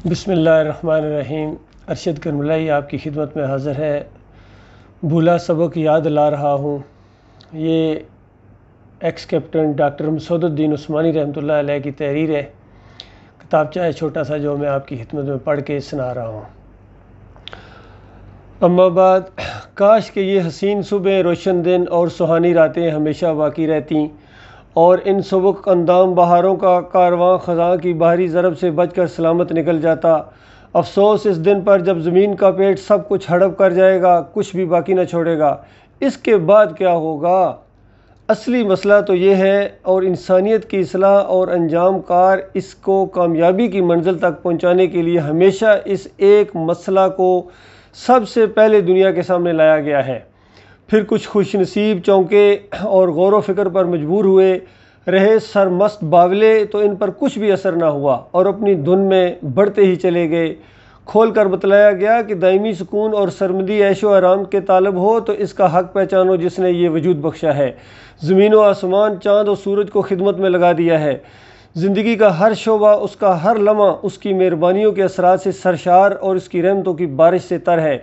بسم اللہ الرحمن الرحیم۔ ارشد کرملائی آپ کی خدمت میں حاضر ہے۔ بھولا سبق یاد لا رہا ہوں، یہ ایکس کیپٹن ڈاکٹر مسعود الدین عثمانی رحمۃ اللہ علیہ کی تحریر ہے۔ کتابچہ ہے چھوٹا سا جو میں آپ کی خدمت میں پڑھ کے سنا رہا ہوں۔ اما بعد، کاش کہ یہ حسین صبح، روشن دن اور سہانی راتیں ہمیشہ باقی رہتیں، اور ان سبک اندام بہاروں کا کارواں خزاں کی باہری ضرب سے بچ کر سلامت نکل جاتا۔ افسوس اس دن پر جب زمین کا پیٹ سب کچھ ہڑپ کر جائے گا، کچھ بھی باقی نہ چھوڑے گا۔ اس کے بعد کیا ہوگا؟ اصلی مسئلہ تو یہ ہے، اور انسانیت کی اصلاح اور انجام کار اس کو کامیابی کی منزل تک پہنچانے کے لیے ہمیشہ اس ایک مسئلہ کو سب سے پہلے دنیا کے سامنے لایا گیا ہے۔ پھر کچھ خوش نصیب چونکے اور غور و فکر پر مجبور ہوئے رہے سرمست باولے تو ان پر کچھ بھی اثر نہ ہوا اور اپنی دھن میں بڑھتے ہی چلے گئے۔ کھول کر بتلایا گیا کہ دائمی سکون اور سرمدی عیش و آرام کے طالب ہو تو اس کا حق پہچانو جس نے یہ وجود بخشا ہے، زمین و آسمان، چاند و سورج کو خدمت میں لگا دیا ہے۔ زندگی کا ہر شعبہ، اس کا ہر لمحہ اس کی مہربانیوں کے اثرات سے سرشار اور اس کی رحمتوں کی بارش سے تر ہے۔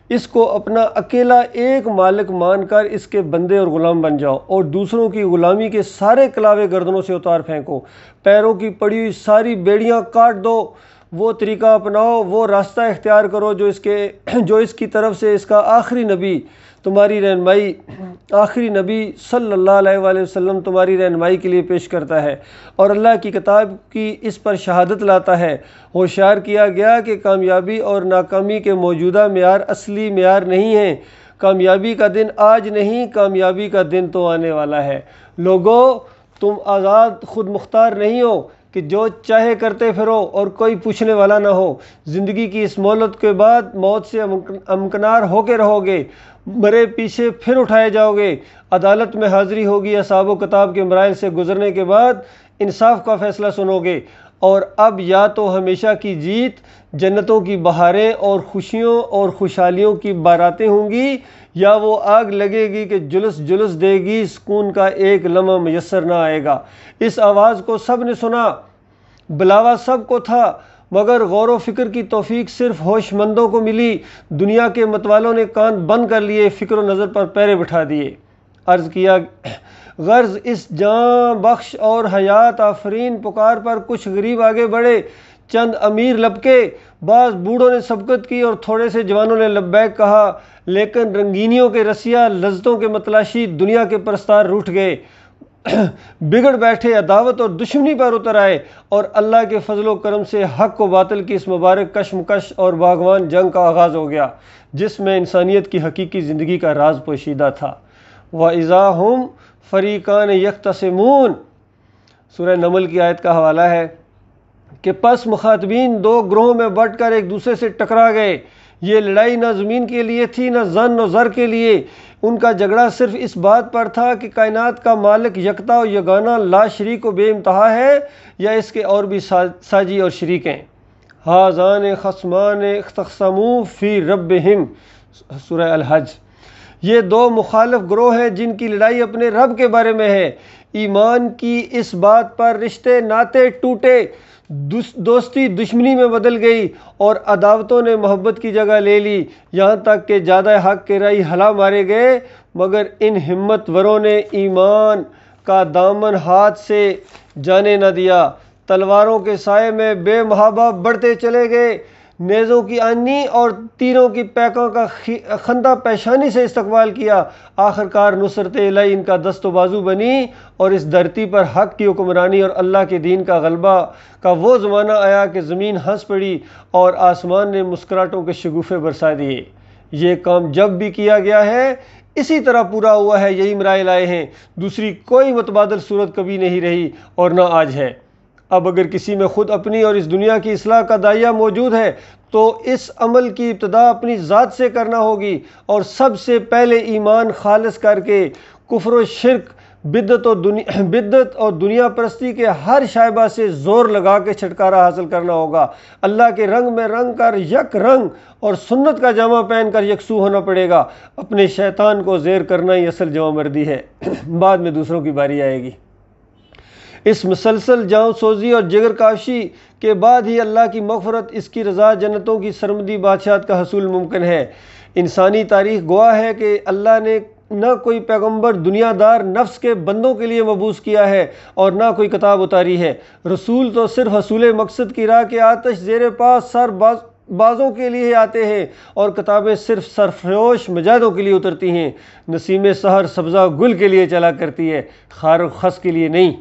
اس کو اپنا اکیلا ایک مالک مان کر اس کے بندے اور غلام بن جاؤ، اور دوسروں کی غلامی کے سارے کلاوے گردنوں سے اتار پھینکو۔ پیروں کی پڑی ہوئی ساری بیڑیاں کاٹ دو، وہ طریقہ اپناؤ، وہ راستہ اختیار کرو جو اس کی طرف سے اس کا آخری نبی تمہاری رہنمائی، آخری نبی صلی اللہ علیہ وآلہ وسلم تمہاری رہنمائی کے لیے پیش کرتا ہے اور اللہ کی کتاب کی اس پر شہادت لاتا ہے۔ ہوشیار کیا گیا کہ کامیابی اور ناکامی کے موجودہ معیار اصلی معیار نہیں ہیں۔ کامیابی کا دن آج نہیں، کامیابی کا دن تو آنے والا ہے۔ لوگو، تم آزاد خود مختار نہیں ہو کہ جو چاہے کرتے پھرو اور کوئی پوچھنے والا نہ ہو۔ زندگی کی اس مہلت کے بعد موت سے امکنار ہو کے رہو گے، مرے پیچھے پھر اٹھائے جاؤ گے۔ عدالت میں حاضری ہوگی، حساب و کتاب کے مراحل سے گزرنے کے بعد انصاف کا فیصلہ سنو گے، اور اب یا تو ہمیشہ کی جیت، جنتوں کی بہاریں اور خوشیوں اور خوشحالیوں کی باراتیں ہوں گی، یا وہ آگ لگے گی کہ جلس جلس دے گی، سکون کا ایک لمحہ میسر نہ آئے گا۔ اس آواز کو سب نے سنا، بلاوا سب کو تھا، مگر غور و فکر کی توفیق صرف ہوش مندوں کو ملی۔ دنیا کے متوالوں نے کان بند کر لیے، فکر و نظر پر پہرے بٹھا دیے۔ عرض کیا غرض اس جاں بخش اور حیات آفرین پکار پر کچھ غریب آگے بڑھے، چند امیر لبکے، بعض بوڑھوں نے سبقت کی اور تھوڑے سے جوانوں نے لبیک کہا، لیکن رنگینیوں کے رسیا، لذتوں کے متلاشی دنیا کے پرستار روٹھ گئے، بگڑ بیٹھے، عداوت اور دشمنی پر اتر آئے، اور اللہ کے فضل و کرم سے حق و باطل کی اس مبارک کشمکش اور باغوان جنگ کا آغاز ہو گیا جس میں انسانیت کی حقیقی زندگی کا راز پوشیدہ تھا۔ وَإِذَا هُمْ فَرِيقَانِ يَخْتَصِمُونَ، سورہ نمل کی آیت کا حوالہ ہے کہ پس مخاطبین دو گروہوں میں بٹ کر ایک دوسرے سے ٹکرا گئے۔ یہ لڑائی نہ زمین کے لیے تھی، نہ زن و زر کے لیے۔ ان کا جھگڑا صرف اس بات پر تھا کہ کائنات کا مالک یکتا و یگانہ لا شریک و بے انتہا ہے، یا اس کے اور بھی ساجی اور شریک ہیں۔ ہذان خصمان اختصموا فی ربہم، سورہ الحج۔ یہ دو مخالف گروہ ہیں جن کی لڑائی اپنے رب کے بارے میں ہے۔ ایمان کی اس بات پر رشتے ناطے ٹوٹے، دوستی دشمنی میں بدل گئی، اور عداوتوں نے محبت کی جگہ لے لی، یہاں تک کہ جادہ حق کے رائی ہلا مارے گئے، مگر ان ہمت وروں نے ایمان کا دامن ہاتھ سے جانے نہ دیا۔ تلواروں کے سائے میں بے محابہ بڑھتے چلے گئے، نیزوں کی آنی اور تیروں کی پیکوں کا خندہ پیشانی سے استقبال کیا۔ آخرکار نصرت الہی ان کا دست و بازو بنی، اور اس دھرتی پر حق کی حکمرانی اور اللہ کے دین کا غلبہ کا وہ زمانہ آیا کہ زمین ہنس پڑی اور آسمان نے مسکراہٹوں کے شگوفے برسا دیے۔ یہ کام جب بھی کیا گیا ہے اسی طرح پورا ہوا ہے، یہی مراحل آئے ہیں، دوسری کوئی متبادل صورت کبھی نہیں رہی اور نہ آج ہے۔ اب اگر کسی میں خود اپنی اور اس دنیا کی اصلاح کا داعیہ موجود ہے تو اس عمل کی ابتدا اپنی ذات سے کرنا ہوگی، اور سب سے پہلے ایمان خالص کر کے کفر و شرک، بدعت اور دنیا پرستی کے ہر شائبہ سے زور لگا کے چھٹکارا حاصل کرنا ہوگا۔ اللہ کے رنگ میں رنگ کر یک رنگ اور سنت کا جامہ پہن کر یکسو ہونا پڑے گا۔ اپنے شیطان کو زیر کرنا ہی اصل جوان مردی ہے، بعد میں دوسروں کی باری آئے گی۔ اس مسلسل جاں سوزی اور جگر کاشی کے بعد ہی اللہ کی مغفرت، اس کی رضا، جنتوں کی سرمدی، بادشاہت کا حصول ممکن ہے۔ انسانی تاریخ گواہ ہے کہ اللہ نے نہ کوئی پیغمبر دنیا دار نفس کے بندوں کے لیے مبعوث کیا ہے اور نہ کوئی کتاب اتاری ہے۔ رسول تو صرف حصول مقصد کی راہ کے آتش زیر پاس سر بازوں کے لیے آتے ہیں، اور کتابیں صرف سرفروش مجاہدوں کے لیے اترتی ہیں۔ نسیم سحر سبزہ گل کے لیے چلا کرتی ہے، خار و خس کے لیے نہیں۔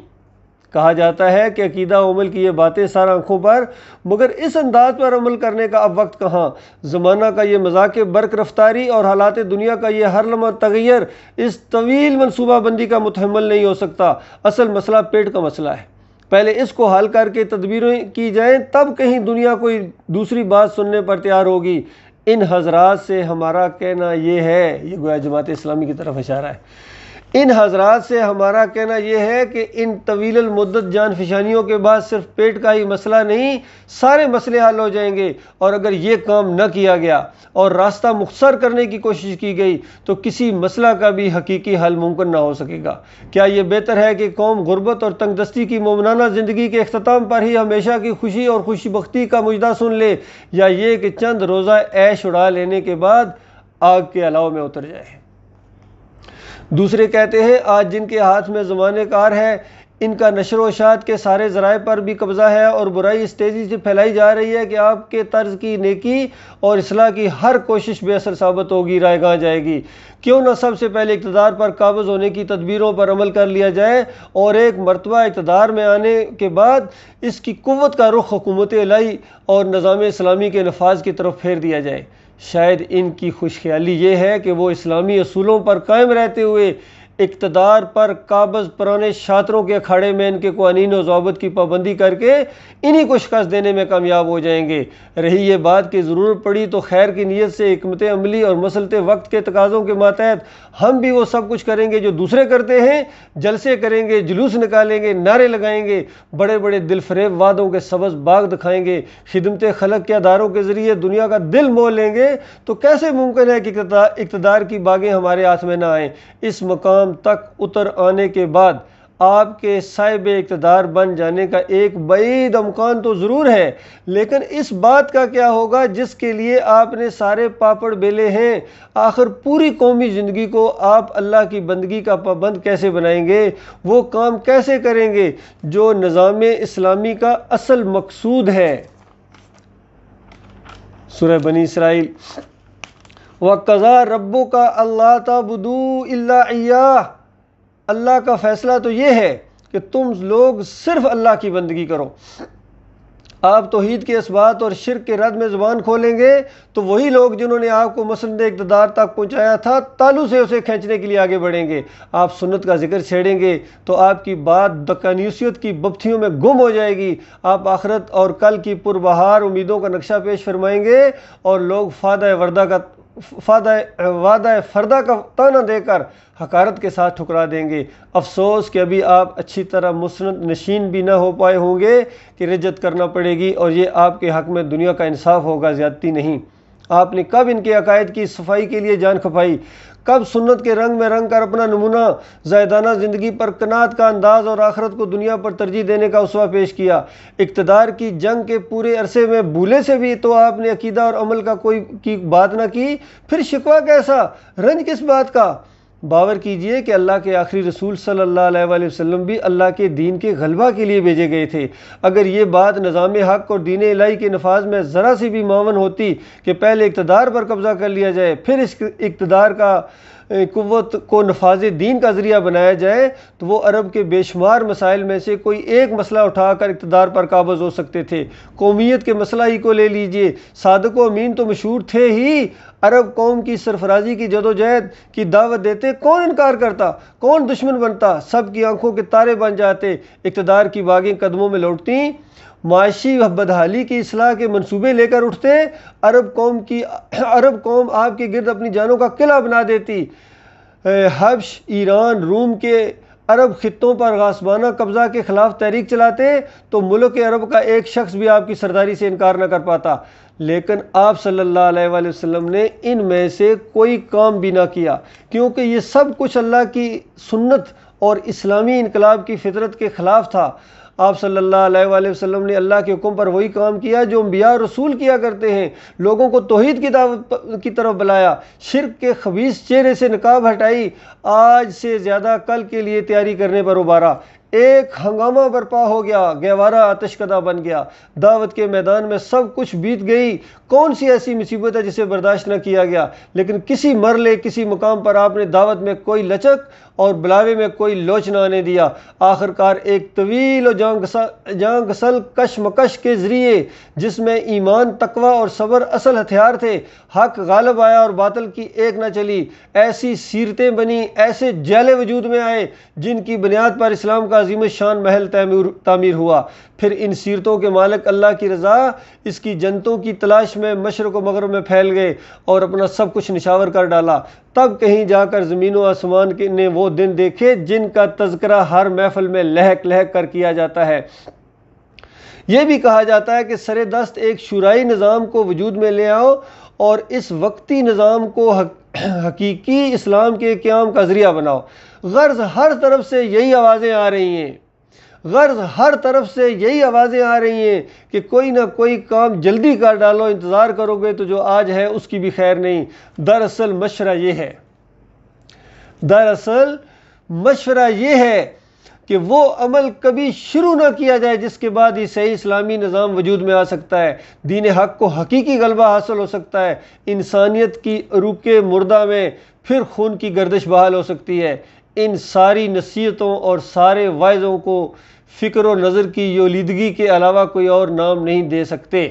کہا جاتا ہے کہ عقیدہ و عمل کی یہ باتیں سار آنکھوں پر، مگر اس انداز پر عمل کرنے کا اب وقت کہاں؟ زمانہ کا یہ مذاق برق رفتاری اور حالات دنیا کا یہ ہر لمحہ تغیر اس طویل منصوبہ بندی کا متحمل نہیں ہو سکتا۔ اصل مسئلہ پیٹ کا مسئلہ ہے۔ پہلے اس کو حل کر کے تدبیریں کی جائیں، تب کہیں دنیا کوئی دوسری بات سننے پر تیار ہوگی۔ ان حضرات سے ہمارا کہنا یہ ہے، یہ گویا جماعت اسلامی کی طرف اشارہ ہے، ان حضرات سے ہمارا کہنا یہ ہے کہ ان طویل المدت جان فشانیوں کے بعد صرف پیٹ کا ہی مسئلہ نہیں، سارے مسئلے حل ہو جائیں گے۔ اور اگر یہ کام نہ کیا گیا اور راستہ مختصر کرنے کی کوشش کی گئی تو کسی مسئلہ کا بھی حقیقی حل ممکن نہ ہو سکے گا۔ کیا یہ بہتر ہے کہ قوم غربت اور تنگ دستی کی مومنانہ زندگی کے اختتام پر ہی ہمیشہ کی خوشی اور خوشی بختی کا مجدہ سن لے، یا یہ کہ چند روزہ عیش اڑا لینے کے بعد آگ کے الاؤ میں اتر جائے؟ دوسرے کہتے ہیں آج جن کے ہاتھ میں زمانے کار ہے، ان کا نشر و اشاعت کے سارے ذرائع پر بھی قبضہ ہے، اور برائی اس تیزی سے پھیلائی جا رہی ہے کہ آپ کے طرز کی نیکی اور اصلاح کی ہر کوشش بے اثر ثابت ہوگی، رائے گاں جائے گی۔ کیوں نہ سب سے پہلے اقتدار پر قابض ہونے کی تدبیروں پر عمل کر لیا جائے، اور ایک مرتبہ اقتدار میں آنے کے بعد اس کی قوت کا رخ حکومت الہی اور نظام اسلامی کے نفاذ کی طرف پھیر دیا جائے۔ شاید ان کی خوش خیالی یہ ہے کہ وہ اسلامی اصولوں پر قائم رہتے ہوئے اقتدار پر قابض پرانے شاطروں کے اکھاڑے میں ان کے قوانین و ضوابط کی پابندی کر کے انہی کو شکست دینے میں کامیاب ہو جائیں گے۔ رہی یہ بات کہ ضرورت پڑی تو خیر کی نیت سے حکمت عملی اور مسلط وقت کے تقاضوں کے ماتحت ہم بھی وہ سب کچھ کریں گے جو دوسرے کرتے ہیں، جلسے کریں گے، جلوس نکالیں گے، نعرے لگائیں گے، بڑے بڑے دل فریب وعدوں کے سبز باغ دکھائیں گے، خدمت خلق کے اداروں کے ذریعے دنیا کا دل مول لیں گے، تو کیسے ممکن ہے کہ اقتدار کی باغیں ہمارے ہاتھ میں نہ آئیں؟ اس مقام تک اتر آنے کے بعد آپ کے صاحب اقتدار بن جانے کا ایک بعید امکان تو ضرور ہے، لیکن اس بات کا کیا ہوگا جس کے لیے آپ نے سارے پاپڑ بیلے ہیں؟ آخر پوری قومی زندگی کو آپ اللہ کی بندگی کا پابند کیسے بنائیں گے؟ وہ کام کیسے کریں گے جو نظام اسلامی کا اصل مقصود ہے؟ سورہ بنی اسرائیل، وَقَضَىٰ رَبُّكَ أَلَّا تَعْبُدُوا إِلَّا إِيَّاهُ، اللہ کا فیصلہ تو یہ ہے کہ تم لوگ صرف اللہ کی بندگی کرو۔ آپ توحید کے اثبات اور شرک کے رد میں زبان کھولیں گے تو وہی لوگ جنہوں نے آپ کو مسند اقتدار تک پہنچایا تھا تالو سے اسے کھینچنے کے لیے آگے بڑھیں گے۔ آپ سنت کا ذکر چھیڑیں گے تو آپ کی بات دقانیوسیت کی بپتھیوں میں گم ہو جائے گی۔ آپ آخرت اور کل کی پربہار امیدوں کا نقشہ پیش فرمائیں گے اور لوگ وعدہ فردہ کا تانا دے کر حقارت کے ساتھ ٹھکرا دیں گے۔ افسوس کہ ابھی آپ اچھی طرح مسند نشین بھی نہ ہو پائے ہوں گے کہ رجت کرنا پڑے گی، اور یہ آپ کے حق میں دنیا کا انصاف ہوگا، زیادتی نہیں۔ آپ نے کب ان کے عقائد کی صفائی کے لیے جان کھپائی؟ کب سنت کے رنگ میں رنگ کر اپنا نمونہ زائدانہ زندگی پر قناعت کا انداز اور آخرت کو دنیا پر ترجیح دینے کا اسوہ پیش کیا؟ اقتدار کی جنگ کے پورے عرصے میں بھولے سے بھی تو آپ نے عقیدہ اور عمل کا کوئی بات نہ کی، پھر شکوہ کیسا؟ رنج کس بات کا؟ باور کیجئے کہ اللہ کے آخری رسول صلی اللہ علیہ وآلہ وسلم بھی اللہ کے دین کے غلبہ کے لیے بھیجے گئے تھے۔ اگر یہ بات نظام حق اور دین الہی کے نفاذ میں ذرا سی بھی معاون ہوتی کہ پہلے اقتدار پر قبضہ کر لیا جائے، پھر اس اقتدار کا قوت کو نفاذ دین کا ذریعہ بنایا جائے، تو وہ عرب کے بے شمار مسائل میں سے کوئی ایک مسئلہ اٹھا کر اقتدار پر قابض ہو سکتے تھے۔ قومیت کے مسئلہ ہی کو لے لیجئے، صادق و امین تو مشہور تھے ہی۔ عرب قوم کی سرفرازی کی جدوجہد کی دعوت دیتے، کون انکار کرتا؟ کون دشمن بنتا؟ سب کی آنکھوں کے تارے بن جاتے، اقتدار کی باغیں قدموں میں لوٹتی، معاشی بدحالی کی اصلاح کے منصوبے لے کر اٹھتے، عرب قوم آپ کے گرد اپنی جانوں کا قلعہ بنا دیتی، حبش، ایران، روم کے عرب خطوں پر غاصبانہ قبضہ کے خلاف تحریک چلاتے تو ملک عرب کا ایک شخص بھی آپ کی سرداری سے انکار نہ کر پاتا۔ لیکن آپ صلی اللہ علیہ وآلہ وسلم نے ان میں سے کوئی کام بھی نہ کیا، کیونکہ یہ سب کچھ اللہ کی سنت اور اسلامی انقلاب کی فطرت کے خلاف تھا۔ آپ صلی اللہ علیہ وآلہ وسلم نے اللہ کے حکم پر وہی کام کیا جو انبیاء رسول کیا کرتے ہیں، لوگوں کو توحید کی دعوت کی طرف بلایا، شرک کے خبیث چہرے سے نقاب ہٹائی، آج سے زیادہ کل کے لیے تیاری کرنے پر ابھارا۔ ایک ہنگامہ برپا ہو گیا، گہوارہ آتش کدہ بن گیا، دعوت کے میدان میں سب کچھ بیت گئی۔ کون سی ایسی مصیبت ہے جسے برداشت نہ کیا گیا؟ لیکن کسی مرلے کسی مقام پر آپ نے دعوت میں کوئی لچک اور بلاوے میں کوئی لوچ نہ آنے دیا۔ آخر کار ایک طویل و جان گسل کشمکش کے ذریعے، جس میں ایمان، تقوی اور صبر اصل ہتھیار تھے، حق غالب آیا اور باطل کی ایک نہ چلی۔ ایسی سیرتیں بنی، ایسے جیلے وجود میں آئے جن کی بنیاد پر اسلام کا عظیم الشان محل تعمیر ہوا۔ پھر ان سیرتوں کے مالک اللہ کی رضا، اس کی جنتوں کی تلاش میں مشرق و مغرب میں پھیل گئے اور اپنا سب کچھ نشاور کر ڈالا۔ تب کہیں جا کر زمین و آسمان نے وہ دن دیکھے جن کا تذکرہ ہر محفل میں لہک لہک کر کیا جاتا ہے۔ یہ بھی کہا جاتا ہے کہ سر دست ایک شورائی نظام کو وجود میں لے آؤ اور اس وقتی نظام کو حقیقی اسلام کے قیام کا ذریعہ بناؤ۔ غرض ہر طرف سے یہی آوازیں آ رہی ہیں، کہ کوئی نہ کوئی کام جلدی کر ڈالو، انتظار کرو گے تو جو آج ہے اس کی بھی خیر نہیں۔ دراصل مشورہ یہ ہے کہ وہ عمل کبھی شروع نہ کیا جائے جس کے بعد ہی صحیح اسلامی نظام وجود میں آ سکتا ہے، دین حق کو حقیقی غلبہ حاصل ہو سکتا ہے، انسانیت کی عروق مردہ میں پھر خون کی گردش بحال ہو سکتی ہے۔ ان ساری نصیحتوں اور سارے وعظوں کو فکر و نظر کی یولیدگی کے علاوہ کوئی اور نام نہیں دے سکتے۔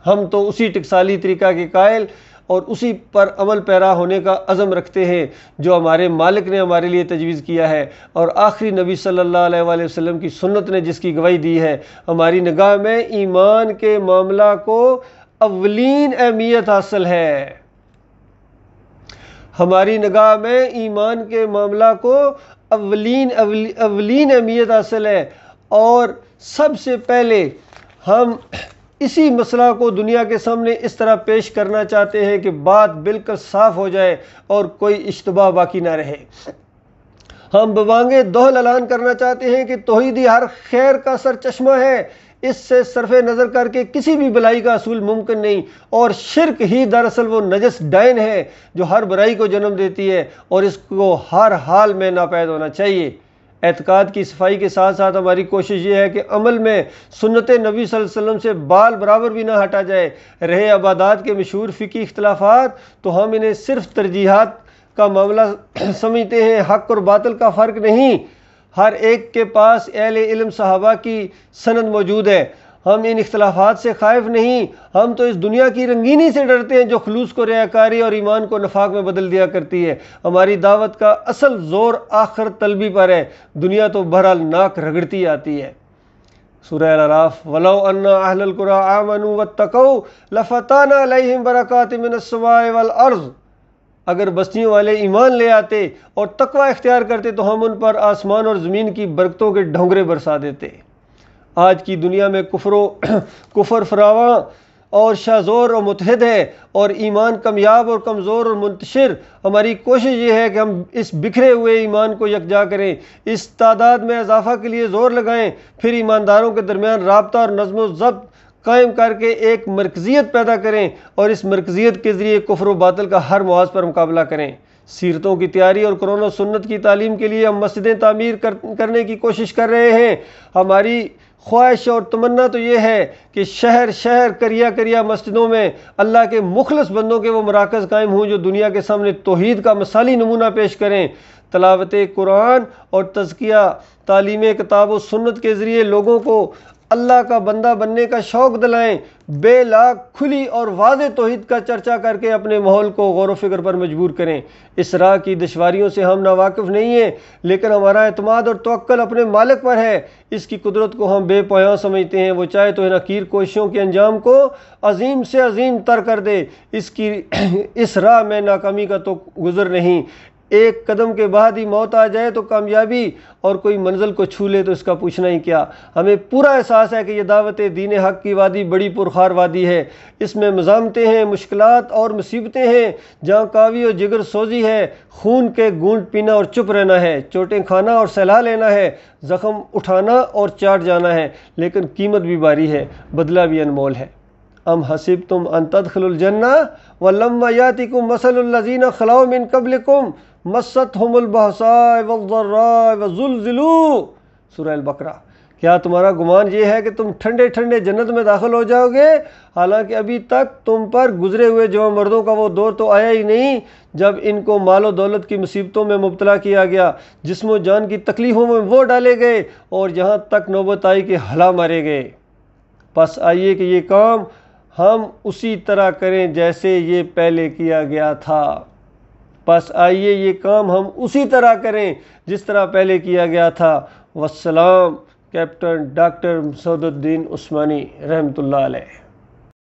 ہم تو اسی ٹکسالی طریقہ کے قائل اور اسی پر عمل پیرا ہونے کا عزم رکھتے ہیں جو ہمارے مالک نے ہمارے لیے تجویز کیا ہے اور آخری نبی صلی اللہ علیہ وآلہ وسلم کی سنت نے جس کی گواہی دی ہے۔ ہماری نگاہ میں ایمان کے معاملہ کو اولین اہمیت حاصل ہے، ہماری نگاہ میں ایمان کے معاملہ کو اولین اہمیت حاصل ہے، اور سب سے پہلے ہم اسی مسئلہ کو دنیا کے سامنے اس طرح پیش کرنا چاہتے ہیں کہ بات بالکل صاف ہو جائے اور کوئی اشتباہ باقی نہ رہے۔ ہم ببانگ دوہل اعلان کرنا چاہتے ہیں کہ توحید ہی ہر خیر کا سر چشمہ ہے، اس سے صرف نظر کر کے کسی بھی بلائی کا حصول ممکن نہیں، اور شرک ہی دراصل وہ نجس ڈائن ہے جو ہر برائی کو جنم دیتی ہے اور اس کو ہر حال میں ناپید ہونا چاہیے۔ اعتقاد کی صفائی کے ساتھ ساتھ ہماری کوشش یہ ہے کہ عمل میں سنت نبی صلی اللہ علیہ وسلم سے بال برابر بھی نہ ہٹا جائے۔ رہے عبادات کے مشہور فقہی اختلافات تو ہم انہیں صرف ترجیحات کا معاملہ سمجھتے ہیں، حق اور باطل کا فرق نہیں۔ ہر ایک کے پاس اہل علم صحابہ کی سند موجود ہے۔ ہم ان اختلافات سے خائف نہیں، ہم تو اس دنیا کی رنگینی سے ڈرتے ہیں جو خلوص کو ریاکاری اور ایمان کو نفاق میں بدل دیا کرتی ہے۔ ہماری دعوت کا اصل زور آخرت طلبی پر ہے، دنیا تو بہرحال ناک رگڑتی آتی ہے۔ سورہ الاعراف، وَلَوْ أَنَّ أَهْلَ الْقُرَىٰ آمَنُوا وَاتَّقَوْا لَفَتَحْنَا عَلَيْهِمْ بَرَكَاتٍ مِّنَ السَّمَاءِ وَالْأَرْضِ۔ اگر بستیوں والے ایمان لے آتے اور تقوی اختیار کرتے تو ہم ان پر آسمان اور زمین کی برکتوں کے ڈھونگرے برسا دیتے۔ آج کی دنیا میں کفر فراواں اور شاذور اور متحد ہے اور ایمان کمیاب اور کمزور اور منتشر۔ ہماری کوشش یہ ہے کہ ہم اس بکھرے ہوئے ایمان کو یکجا کریں، اس تعداد میں اضافہ کے لیے زور لگائیں، پھر ایمانداروں کے درمیان رابطہ اور نظم و ضبط قائم کر کے ایک مرکزیت پیدا کریں اور اس مرکزیت کے ذریعے کفر و باطل کا ہر محاذ پر مقابلہ کریں۔ سیرتوں کی تیاری اور قرآن و سنت کی تعلیم کے لیے ہم مسجدیں تعمیر کرنے کی کوشش کر رہے ہیں۔ ہماری خواہش اور تمنا تو یہ ہے کہ شہر شہر قریہ مسجدوں میں اللہ کے مخلص بندوں کے وہ مراکز قائم ہوں جو دنیا کے سامنے توحید کا مثالی نمونہ پیش کریں۔ تلاوت قرآن اور تزکیہ، تعلیم کتاب و سنت کے ذریعے لوگوں کو اللہ کا بندہ بننے کا شوق دلائیں، بے لاگ کھلی اور واضح توحید کا چرچا کر کے اپنے ماحول کو غور و فکر پر مجبور کریں۔ اس راہ کی دشواریوں سے ہم ناواقف نہیں ہیں، لیکن ہمارا اعتماد اور توکل اپنے مالک پر ہے۔ اس کی قدرت کو ہم بے پایاں سمجھتے ہیں، وہ چاہے تو ان حقیر کوششوں کے انجام کو عظیم سے عظیم تر کر دے۔ اس راہ میں ناکامی کا تو گزر نہیں۔ ایک قدم کے بعد ہی موت آ جائے تو کامیابی، اور کوئی منزل کو چھو لے تو اس کا پوچھنا ہی کیا۔ ہمیں پورا احساس ہے کہ یہ دعوت دین حق کی وادی بڑی پرخار وادی ہے، اس میں مزاحمتیں ہیں، مشکلات اور مصیبتیں ہیں، جہاں کاوی اور جگر سوزی ہے، خون کے گھونٹ پینا اور چپ رہنا ہے، چوٹیں کھانا اور سہلا لینا ہے، زخم اٹھانا اور چاٹ جانا ہے، لیکن قیمت بھی باری ہے، بدلہ بھی انمول ہے۔ ام حسبتم ان تدخلوا الجنہ ولما یاتکم مثل الذین خلو من قبلکم مستهم البأساء والضراء وزلزلوا، سورہ البقرہ۔ کیا تمہارا گمان یہ ہے کہ تم ٹھنڈے ٹھنڈے جنت میں داخل ہو جاؤ گے، حالانکہ ابھی تک تم پر گزرے ہوئے جوان مردوں کا وہ دور تو آیا ہی نہیں جب ان کو مال و دولت کی مصیبتوں میں مبتلا کیا گیا، جسم و جان کی تکلیفوں میں وہ ڈالے گئے، اور یہاں تک نوبت آئی کہ ہلا مارے گئے۔ بس آئیے کہ یہ کام ہم اسی طرح کریں جیسے یہ پہلے کیا گیا تھا۔ بس آئیے یہ کام ہم اسی طرح کریں جس طرح پہلے کیا گیا تھا۔ والسلام، کیپٹن ڈاکٹر مسعود الدین عثمانی رحمۃ اللہ علیہ۔